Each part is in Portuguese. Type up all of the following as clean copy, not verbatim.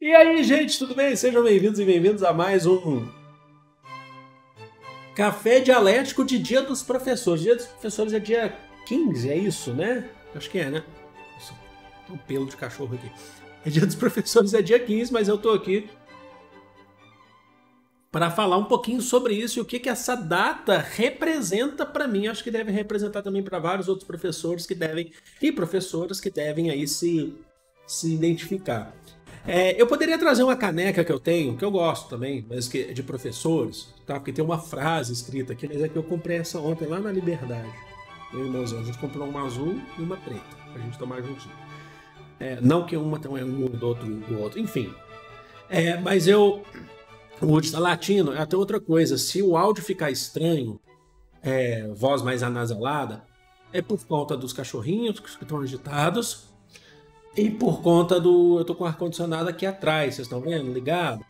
E aí, gente, tudo bem? Sejam bem-vindos e bem-vindos a mais um Café Dialético de Dia dos Professores. Dia dos Professores é dia 15, é isso, né? Acho que é, né? Nossa, tem um pelo de cachorro aqui. É Dia dos Professores é dia 15, mas eu tô aqui para falar um pouquinho sobre isso e o que que essa data representa para mim. Acho que deve representar também para vários outros professores que devem e professoras que devem aí se identificar. Eu poderia trazer uma caneca que eu tenho, que eu gosto também, mas que é de professores, tá? Porque tem uma frase escrita aqui, mas é que eu comprei essa ontem lá na Liberdade. Eu e meus irmãos, a gente comprou uma azul e uma preta, pra gente tomar juntinho. Não que uma tenha um do outro, enfim. Mas o áudio está latino, até outra coisa, se o áudio ficar estranho, voz mais anasalada, é por conta dos cachorrinhos que estão agitados e por conta do. Eu tô com o ar-condicionado aqui atrás, vocês estão vendo? Ligado?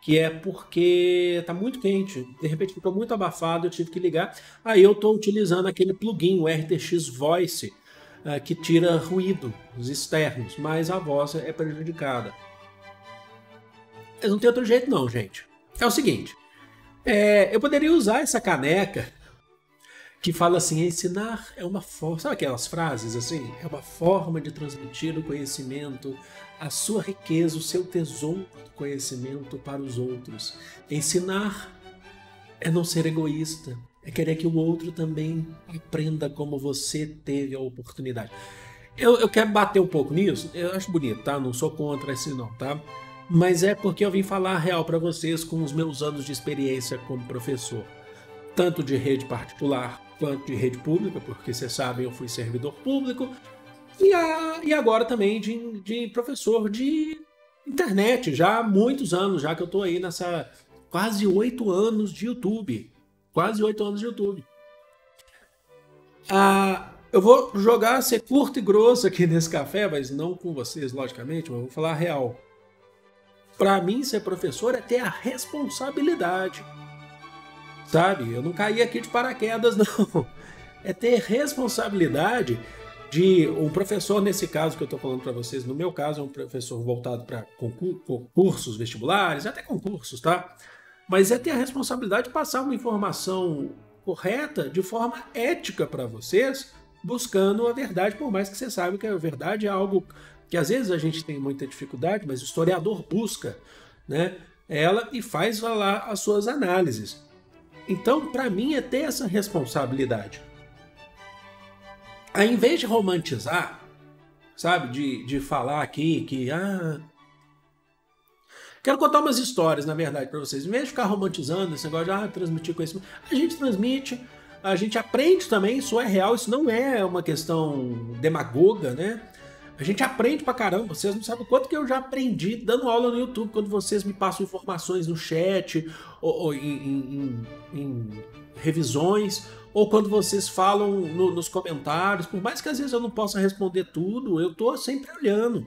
Que é porque tá muito quente. De repente ficou muito abafado, eu tive que ligar. Aí eu tô utilizando aquele plugin, o RTX Voice, que tira ruído, os externos, mas a voz é prejudicada. Mas não tem outro jeito não, gente. É o seguinte, eu poderia usar essa caneca que fala assim, ensinar é uma forma, sabe aquelas frases assim? É uma forma de transmitir o conhecimento, a sua riqueza, o seu tesouro do conhecimento para os outros. Ensinar é não ser egoísta, é querer que o outro também aprenda como você teve a oportunidade. Eu quero bater um pouco nisso, eu acho bonito, tá? Não sou contra esse não, tá? Mas é porque eu vim falar a real para vocês com os meus anos de experiência como professor, tanto de rede particular quanto de rede pública, porque vocês sabem, eu fui servidor público, e agora também de professor de internet, já há muitos anos, já que eu estou aí nessa quase 8 anos de YouTube. Quase 8 anos de YouTube. Eu vou jogar, ser curto e grosso aqui nesse café, mas não com vocês, logicamente, mas vou falar a real. Para mim, ser professor é ter a responsabilidade. Sabe? Eu não caí aqui de paraquedas, não. É ter responsabilidade de um professor, nesse caso que eu estou falando para vocês, no meu caso é um professor voltado para concursos vestibulares, até concursos, tá? Mas é ter a responsabilidade de passar uma informação correta, de forma ética para vocês, buscando a verdade, por mais que você saiba que a verdade é algo que às vezes a gente tem muita dificuldade, mas o historiador busca, né, ela e faz lá as suas análises. Então, para mim, é ter essa responsabilidade. Aí, em vez de romantizar, sabe, de falar aqui que. Quero contar umas histórias, na verdade, para vocês. Em vez de ficar romantizando esse negócio de transmitir conhecimento, a gente transmite, a gente aprende também, isso é real, isso não é uma questão demagoga, né? A gente aprende pra caramba, vocês não sabem o quanto que eu já aprendi dando aula no YouTube, quando vocês me passam informações no chat, ou em revisões, ou quando vocês falam nos comentários, por mais que às vezes eu não possa responder tudo, eu tô sempre olhando.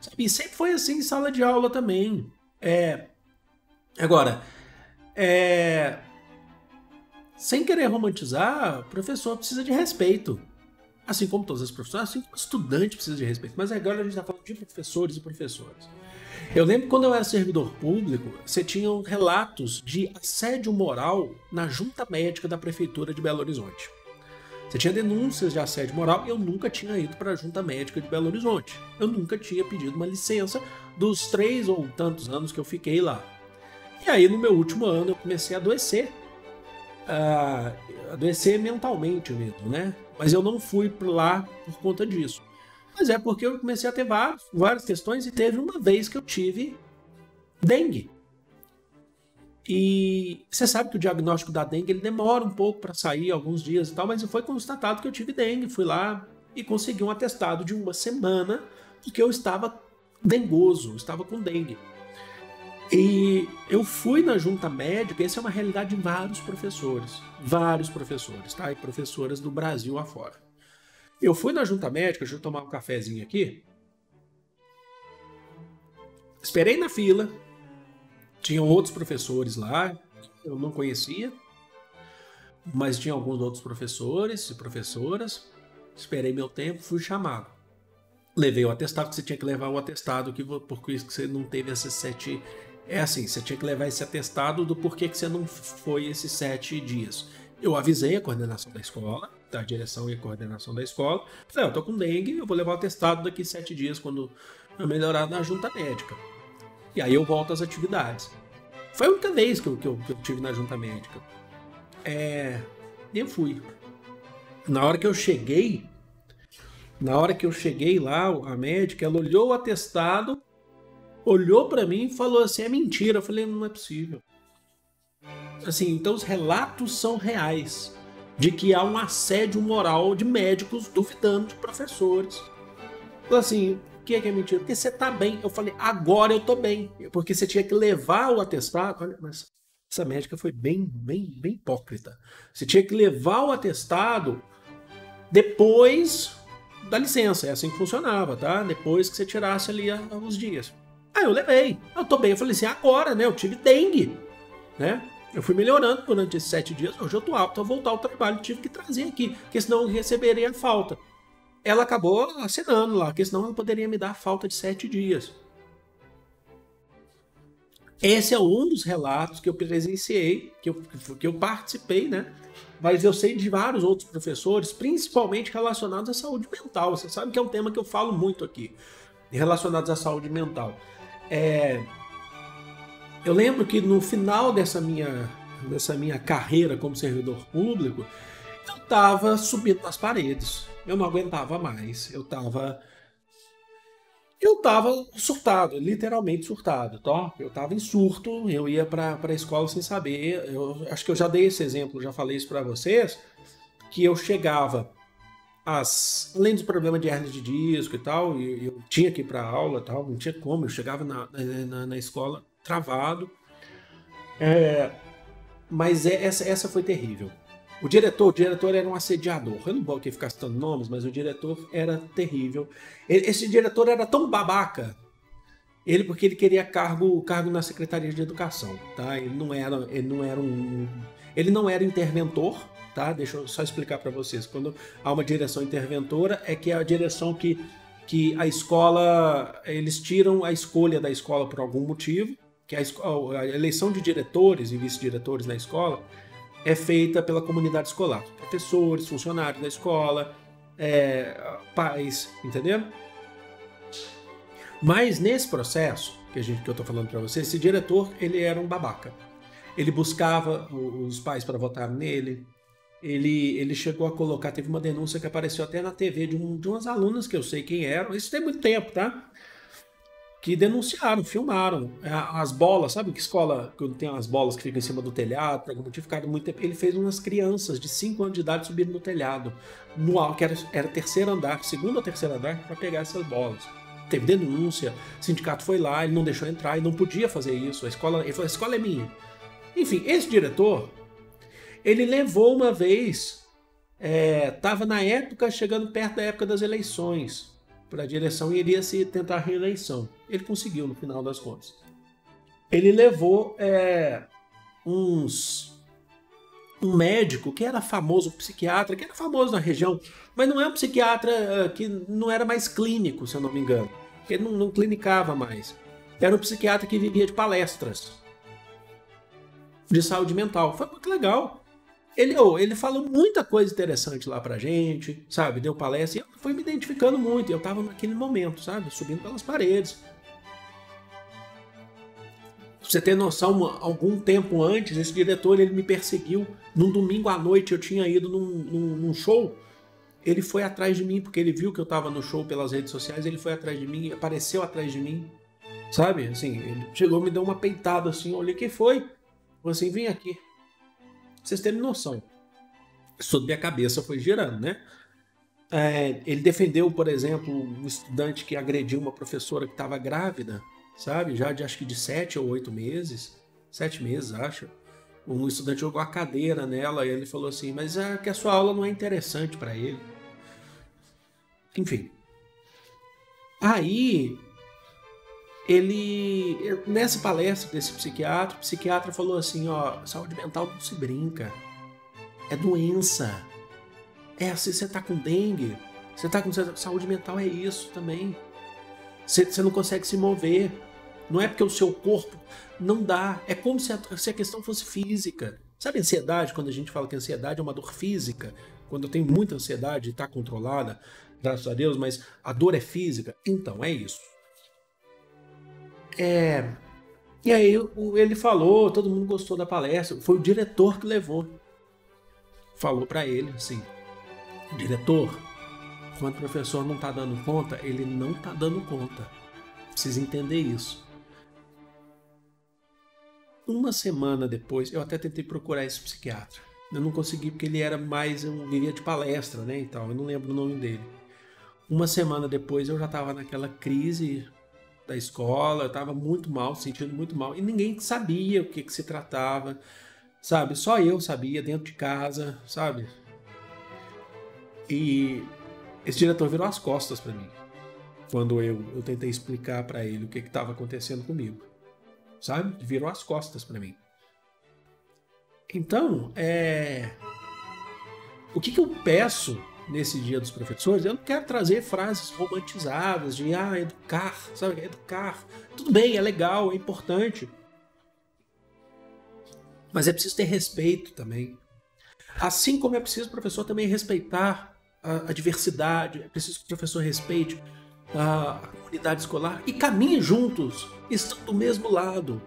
Sabe? E sempre foi assim em sala de aula também. Agora, sem querer romantizar, o professor precisa de respeito. Assim como todas as profissões, assim como o estudante precisa de respeito. Mas agora a gente está falando de professores e professoras. Eu lembro que quando eu era servidor público, você tinha relatos de assédio moral na junta médica da prefeitura de Belo Horizonte. Você tinha denúncias de assédio moral e eu nunca tinha ido para a junta médica de Belo Horizonte. Eu nunca tinha pedido uma licença dos 3 ou tantos anos que eu fiquei lá. E aí no meu último ano eu comecei a adoecer. Adoecer mentalmente mesmo, né? Mas eu não fui lá por conta disso. Mas é porque eu comecei a ter várias questões e teve uma vez que eu tive dengue. E você sabe que o diagnóstico da dengue ele demora um pouco para sair, alguns dias e tal, mas foi constatado que eu tive dengue. Fui lá e consegui um atestado de 1 semana, porque eu estava dengoso, estava com dengue. E eu fui na junta médica, essa é uma realidade de vários professores, tá? E professoras do Brasil afora. Eu fui na junta médica, deixa eu tomar um cafezinho aqui, esperei na fila, tinham outros professores lá, eu não conhecia, mas tinha alguns outros professores e professoras, esperei meu tempo, fui chamado. Levei o atestado, que você tinha que levar o atestado, por isso que você não teve esses 7. É assim, você tinha que levar esse atestado do porquê que você não foi esses 7 dias. Eu avisei a coordenação da escola, a direção e a coordenação da escola. Falei, eu tô com dengue, eu vou levar o atestado daqui 7 dias, quando eu melhorar na junta médica. E aí eu volto às atividades. Foi a única vez que eu tive na junta médica. E eu fui. Na hora que eu cheguei, lá, a médica, ela olhou o atestado, olhou pra mim e falou assim, é mentira. Eu falei, não é possível. Assim, então os relatos são reais de que há um assédio moral de médicos duvidando de professores. Então assim, o que é mentira? Porque você tá bem. Eu falei, agora eu tô bem. Porque você tinha que levar o atestado. Olha, mas essa médica foi bem hipócrita. Você tinha que levar o atestado depois da licença. É assim que funcionava, tá? Depois que você tirasse ali os dias. Aí eu levei. Eu tô bem. Eu falei assim, agora, né? Eu tive dengue, né? Eu fui melhorando durante esses 7 dias. Hoje eu tô apto a voltar ao trabalho. Tive que trazer aqui, porque senão eu receberia falta. Ela acabou assinando lá, porque senão ela poderia me dar falta de 7 dias. Esse é um dos relatos que eu presenciei, que eu participei, né? Mas eu sei de vários outros professores, principalmente relacionados à saúde mental. Você sabe que é um tema que eu falo muito aqui, relacionados à saúde mental. Eu lembro que no final dessa minha carreira como servidor público, eu estava subindo nas paredes. Eu não aguentava mais. Eu estava surtado, literalmente surtado, tá? Eu estava em surto, eu ia para a escola sem saber. Eu acho que eu já dei esse exemplo, já falei isso para vocês, que eu chegava além dos problemas de hernia de disco e tal, eu tinha que ir para aula e tal, não tinha como, eu chegava na escola travado. Mas essa foi terrível. O diretor era um assediador. Eu não vou aqui ficar citando nomes, mas o diretor era terrível. Esse diretor era tão babaca, porque ele queria cargo na Secretaria de Educação, tá? Ele não era interventor, tá? Deixa eu só explicar para vocês. Quando há uma direção interventora, é que é a direção que a escola, eles tiram a escolha da escola por algum motivo, que a eleição de diretores e vice-diretores na escola é feita pela comunidade escolar, professores, funcionários da escola, pais, entendeu? Mas nesse processo que eu estou falando para você, esse diretor, ele era um babaca. Ele buscava os pais para votar nele. Ele chegou a colocar, teve uma denúncia que apareceu até na TV de umas alunas que eu sei quem eram. Isso tem muito tempo, tá? Que denunciaram, filmaram as bolas, sabe que escola quando tem as bolas que ficam em cima do telhado, por algum motivo ficaram muito tempo. Ele fez umas crianças de 5 anos de idade subindo no telhado, que era terceiro andar, segundo ou terceiro andar, para pegar essas bolas. Teve denúncia, o sindicato foi lá, ele não deixou entrar, ele não podia fazer isso, ele falou, a escola é minha. Enfim, esse diretor, ele levou uma vez, estava na época, chegando perto da época das eleições, para a direção e iria se tentar a reeleição. Ele conseguiu no final das contas. Ele levou um médico que era famoso, um psiquiatra, que era famoso na região, mas não é um psiquiatra que não era mais clínico, se eu não me engano. Ele não clinicava mais. Era um psiquiatra que vivia de palestras de saúde mental. Foi muito legal. Ele falou muita coisa interessante lá pra gente, sabe? Deu palestra e eu fui me identificando muito. Eu tava naquele momento, sabe? Subindo pelas paredes. Pra você ter noção, algum tempo antes, esse diretor ele me perseguiu. Num domingo à noite eu tinha ido num show. Ele foi atrás de mim, porque ele viu que eu tava no show pelas redes sociais. Ele foi atrás de mim, apareceu atrás de mim. Sabe? Assim, ele chegou, me deu uma peitada assim. Eu olhei, quem foi? Falei assim, vem aqui. Pra vocês terem noção. Toda minha cabeça foi girando, né? Ele defendeu, por exemplo, um estudante que agrediu uma professora que estava grávida, sabe? Já acho que de 7 ou 8 meses. 7 meses, acho. Um estudante jogou a cadeira nela e ele falou assim, mas que a sua aula não é interessante para ele. Enfim. Aí, nessa palestra desse psiquiatra, o psiquiatra falou assim, ó, saúde mental não se brinca. É doença. Se você tá com dengue, Você tá com saúde mental, é isso também. Você não consegue se mover. Não é porque o seu corpo não dá. É como se a questão fosse física. Sabe ansiedade, quando a gente fala que a ansiedade é uma dor física? Quando eu tenho muita ansiedade e está controlada, graças a Deus, mas a dor é física? Então, é isso. E aí ele falou, todo mundo gostou da palestra. Foi o diretor que levou. Falou para ele assim, diretor, quando o professor não está dando conta, ele não está dando conta. Precisa entender isso. Uma semana depois, eu até tentei procurar esse psiquiatra. Eu não consegui porque ele era mais, eu vivia de palestra, né, e tal. Eu não lembro o nome dele. Uma semana depois eu já estava naquela crise da escola, eu estava muito mal, sentindo muito mal. E ninguém sabia o que se tratava, sabe? Só eu sabia, dentro de casa, sabe? E esse diretor virou as costas para mim. Quando eu tentei explicar para ele o que estava acontecendo comigo. Sabe? Virou as costas para mim. Então, o que eu peço nesse Dia dos Professores? Eu não quero trazer frases romantizadas de educar, sabe? Educar. Tudo bem, é legal, é importante. Mas é preciso ter respeito também. Assim como é preciso o professor também respeitar a diversidade, é preciso que o professor respeite a comunidade escolar e caminhem juntos, estão do mesmo lado.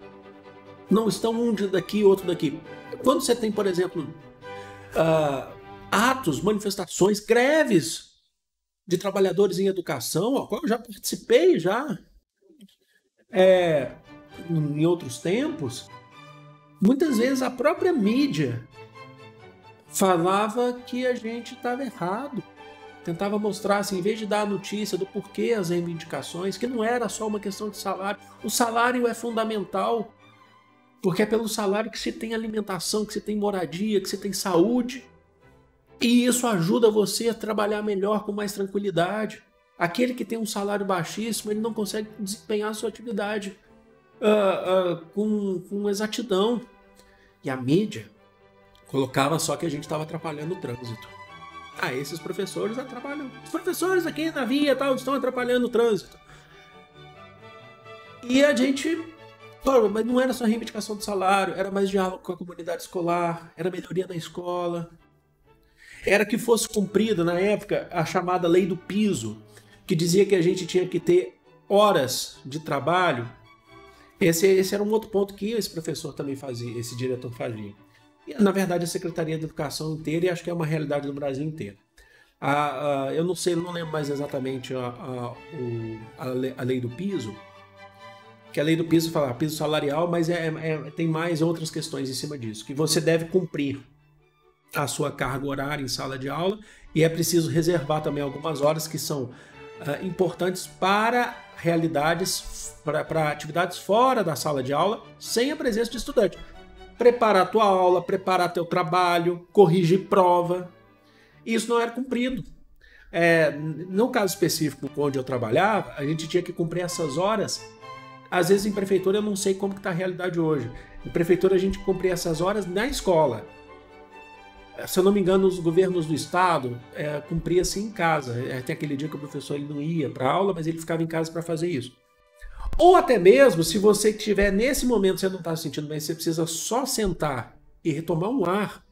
Não estão um daqui, outro daqui. Quando você tem, por exemplo, atos, manifestações, greves de trabalhadores em educação, ao qual eu já participei em outros tempos, muitas vezes a própria mídia falava que a gente estava errado. Tentava mostrar, assim, em vez de dar a notícia do porquê as reivindicações, que não era só uma questão de salário. O salário é fundamental, porque é pelo salário que se tem alimentação, que se tem moradia, que se tem saúde. E isso ajuda você a trabalhar melhor, com mais tranquilidade. Aquele que tem um salário baixíssimo, ele não consegue desempenhar a sua atividade com exatidão. E a mídia colocava só que a gente estava atrapalhando o trânsito. Esses professores atrapalham. Os professores aqui na via tal estão atrapalhando o trânsito. E a gente... mas não era só reivindicação do salário, era mais diálogo com a comunidade escolar, era melhoria na escola. Era que fosse cumprida, na época, a chamada lei do piso, que dizia que a gente tinha que ter horas de trabalho. Esse era um outro ponto que esse professor também fazia, esse diretor fazia. E, na verdade, a Secretaria de Educação inteira, e acho que é uma realidade no Brasil inteiro. Eu não sei, eu não lembro mais exatamente a lei do piso, que a lei do piso fala piso salarial, mas tem mais outras questões em cima disso, que você deve cumprir a sua carga horária em sala de aula e é preciso reservar também algumas horas que são importantes para realidades, para atividades fora da sala de aula, sem a presença de estudante. Preparar a tua aula, preparar teu trabalho, corrigir prova. Isso não era cumprido. No caso específico onde eu trabalhava, a gente tinha que cumprir essas horas. Às vezes em prefeitura eu não sei como está a realidade hoje. Em prefeitura a gente cumpria essas horas na escola. Se eu não me engano, os governos do estado cumpria-se em casa. Tem aquele dia que o professor ele não ia para a aula, mas ele ficava em casa para fazer isso. Ou até mesmo, se você estiver nesse momento, você não está se sentindo bem, você precisa só sentar e retomar um ar.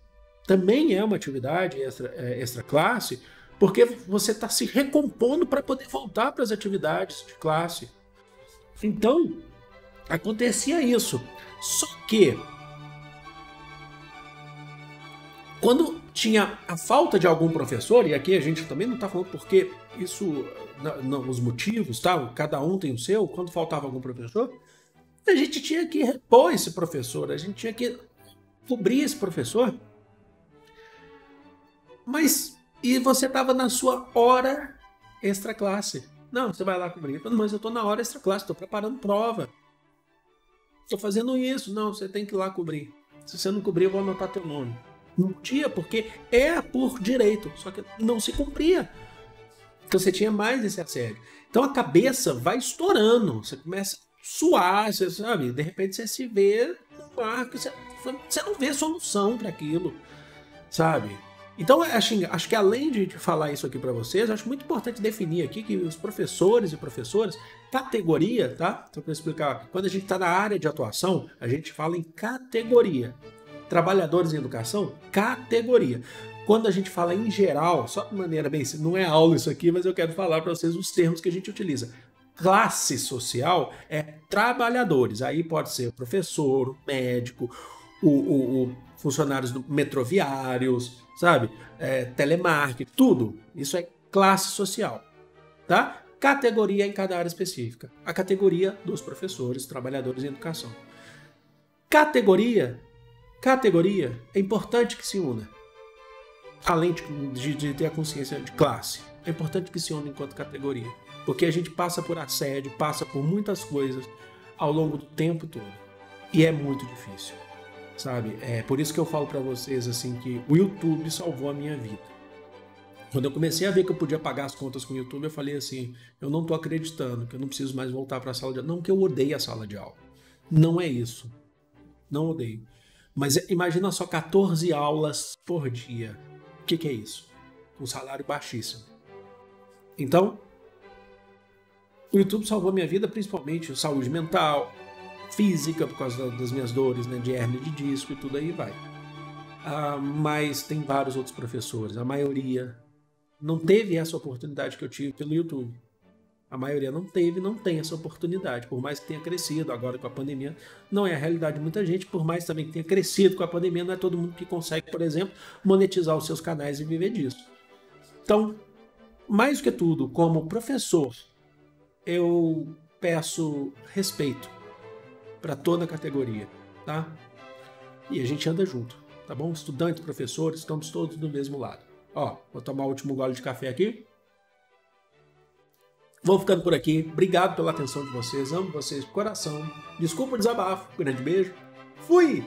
Também é uma atividade extra classe, porque você está se recompondo para poder voltar para as atividades de classe. Então, acontecia isso. Só que, quando tinha a falta de algum professor, e aqui a gente também não está falando porque isso... Não, os motivos, tá? Cada um tem o seu. Quando faltava algum professor, a gente tinha que repor esse professor, a gente tinha que cobrir esse professor. Mas, e você estava na sua hora extra classe. Não, você vai lá cobrir. Mas eu estou na hora extra classe, estou preparando prova. Estou fazendo isso. Não, você tem que ir lá cobrir. Se você não cobrir, eu vou anotar teu nome. Não podia, porque é por direito. Só que não se cumpria. Então você tinha mais esse assédio. Então a cabeça vai estourando. Você começa a suar, você sabe? De repente você se vê no mar, você não vê solução para aquilo, sabe? Então, acho que além de falar isso aqui para vocês, acho muito importante definir aqui que os professores e professoras, categoria, tá? Então, para explicar, quando a gente está na área de atuação, a gente fala em categoria. Trabalhadores em educação, categoria. Quando a gente fala em geral, só de maneira bem, não é aula isso aqui, mas eu quero falar para vocês os termos que a gente utiliza. Classe social é trabalhadores. Aí pode ser o professor, o médico, o funcionários metroviários, sabe? Telemarketing, tudo. Isso é classe social, tá? Categoria em cada área específica. A categoria dos professores, trabalhadores em educação. Categoria é importante que se una. Além de ter a consciência de classe, é importante que se una enquanto categoria. Porque a gente passa por assédio, passa por muitas coisas ao longo do tempo todo. E é muito difícil, sabe? É por isso que eu falo pra vocês assim que o YouTube salvou a minha vida. Quando eu comecei a ver que eu podia pagar as contas com o YouTube, eu falei assim, eu não tô acreditando que eu não preciso mais voltar pra sala de aula. Não que eu odeie a sala de aula. Não é isso. Não odeio. Mas imagina só 14 aulas por dia. O que é isso? Um salário baixíssimo. Então, o YouTube salvou minha vida, principalmente saúde mental, física, por causa das minhas dores, né, de hérnia de disco e tudo aí vai. Mas tem vários outros professores. A maioria não teve essa oportunidade que eu tive pelo YouTube. A maioria não tem essa oportunidade. Por mais que tenha crescido agora com a pandemia, não é a realidade de muita gente. Por mais também que tenha crescido com a pandemia, não é todo mundo que consegue, por exemplo, monetizar os seus canais e viver disso. Então, mais do que tudo, como professor, eu peço respeito para toda a categoria, tá? E a gente anda junto, tá bom? Estudantes, professores, estamos todos do mesmo lado. Ó, vou tomar o último gole de café aqui. Vou ficando por aqui. Obrigado pela atenção de vocês. Amo vocês de coração. Desculpa o desabafo. Grande beijo. Fui!